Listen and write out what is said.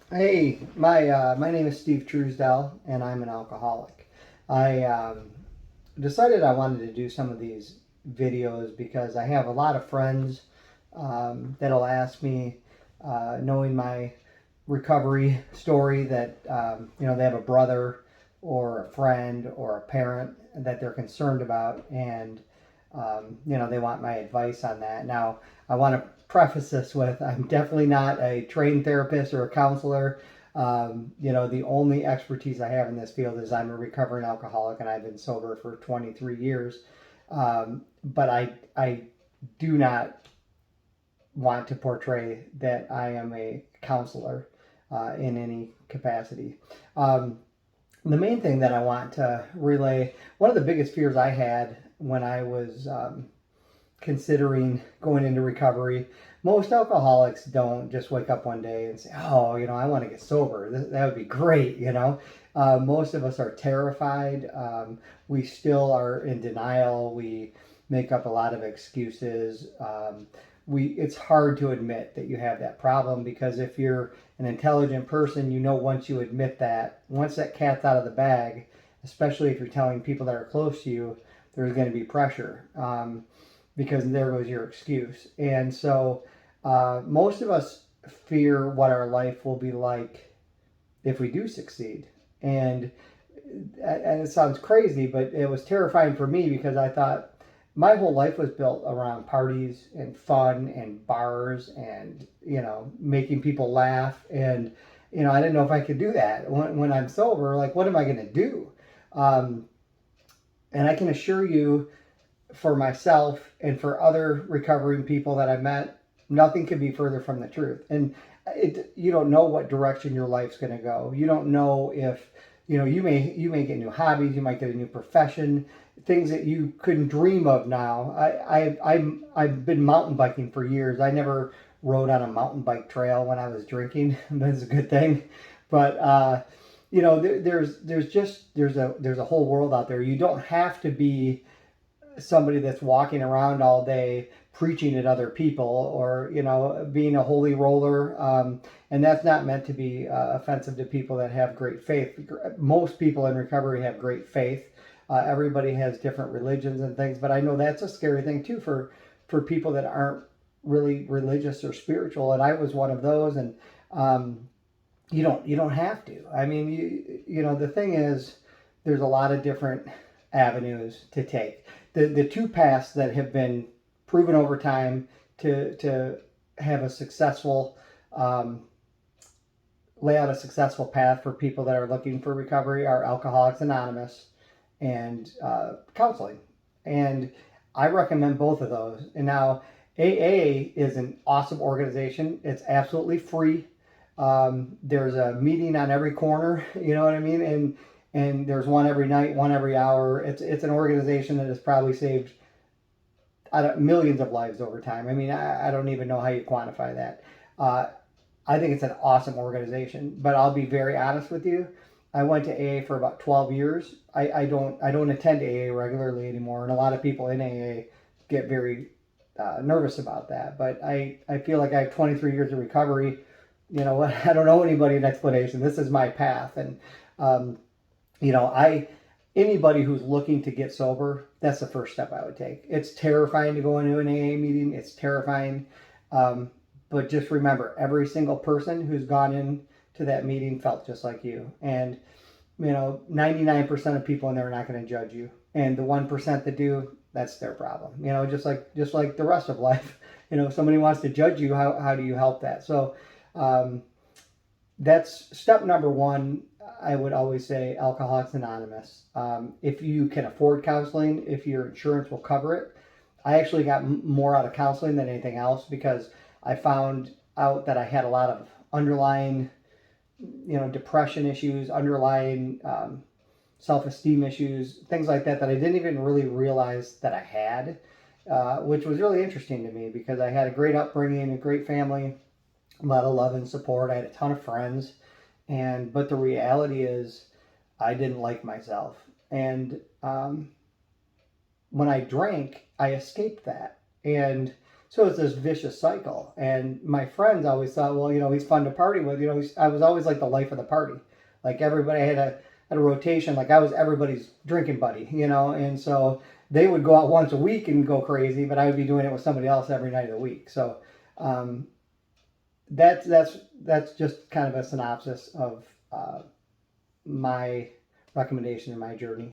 Hey, my name is Steve Truesdell, and I'm an alcoholic. I decided I wanted to do some of these videos because I have a lot of friends that'll ask me, knowing my recovery story, that they have a brother or a friend or a parent that they're concerned about, and they want my advice on that. Now, I want to preface this with I'm definitely not a trained therapist or a counselor. The only expertise I have in this field is I'm a recovering alcoholic and I've been sober for 23 years. But I do not want to portray that I am a counselor in any capacity. Um, the main thing that I want to relay, one of the biggest fears I had when I was considering going into recovery. Most alcoholics don't just wake up one day and say, "Oh, I want to get sober. That would be great." Most of us are terrified. We still are in denial. We make up a lot of excuses. It's hard to admit that you have that problem, because if you're an intelligent person, once you admit that, once that cat's out of the bag, especially if you're telling people that are close to you, there's going to be pressure. Because there goes your excuse. And so most of us fear what our life will be like if we do succeed. And it sounds crazy, but it was terrifying for me because I thought my whole life was built around parties and fun and bars and making people laugh. And I didn't know if I could do that when I'm sober. Like, what am I going to do? Um, and I can assure you, for myself and for other recovering people that I've met, nothing could be further from the truth. And you don't know what direction your life's going to go. You don't know if you may get new hobbies, you might get a new profession, things that you couldn't dream of now. I've been mountain biking for years. I never rode on a mountain bike trail when I was drinking. That's a good thing, but there's a whole world out there. You don't have to be somebody that's walking around all day preaching at other people, or being a holy roller. And that's not meant to be offensive to people that have great faith. Most people in recovery have great faith. Everybody has different religions and things, but I know that's a scary thing too for people that aren't really religious or spiritual, and I was one of those. And you don't have to. I mean, the thing is, there's a lot of different avenues to take. The two paths that have been proven over time to have a successful um, lay out a successful path for people that are looking for recovery are Alcoholics Anonymous and counseling. And I recommend both of those. And now, AA is an awesome organization. It's absolutely free. There's a meeting on every corner, you know what I mean? And there's one every night, one every hour. It's an organization that has probably saved millions of lives over time. I mean, I don't even know how you quantify that. Uh, I think it's an awesome organization, but I'll be very honest with you. I went to AA for about 12 years. I don't attend AA regularly anymore, and a lot of people in AA get very nervous about that. But I feel like I have 23 years of recovery. You know what? I don't owe anybody an explanation. This is my path. And um, I anybody who's looking to get sober, that's the first step I would take. It's terrifying to go into an AA meeting. It's terrifying. Um, but just remember, every single person who's gone in to that meeting felt just like you. And 99% of people in there are not going to judge you. And the 1% that do, that's their problem. Just like the rest of life. If somebody wants to judge you, how do you help that? So um, that's step number one. I would always say Alcoholics Anonymous. If you can afford counseling, if your insurance will cover it. I actually got more out of counseling than anything else, because I found out that I had a lot of underlying, depression issues, underlying self-esteem issues, things like that I didn't even really realize that I had, which was really interesting to me because I had a great upbringing, a great family, a lot of love and support. I had a ton of friends, but the reality is, I didn't like myself. And when I drank, I escaped that. And So it's this vicious cycle. And my friends always thought, well, he's fun to party with. I was always like the life of the party. Like everybody had a rotation. Like I was everybody's drinking buddy, and so they would go out once a week and go crazy, but I would be doing it with somebody else every night of the week. So um, that's just kind of a synopsis of my recommendation in my journey.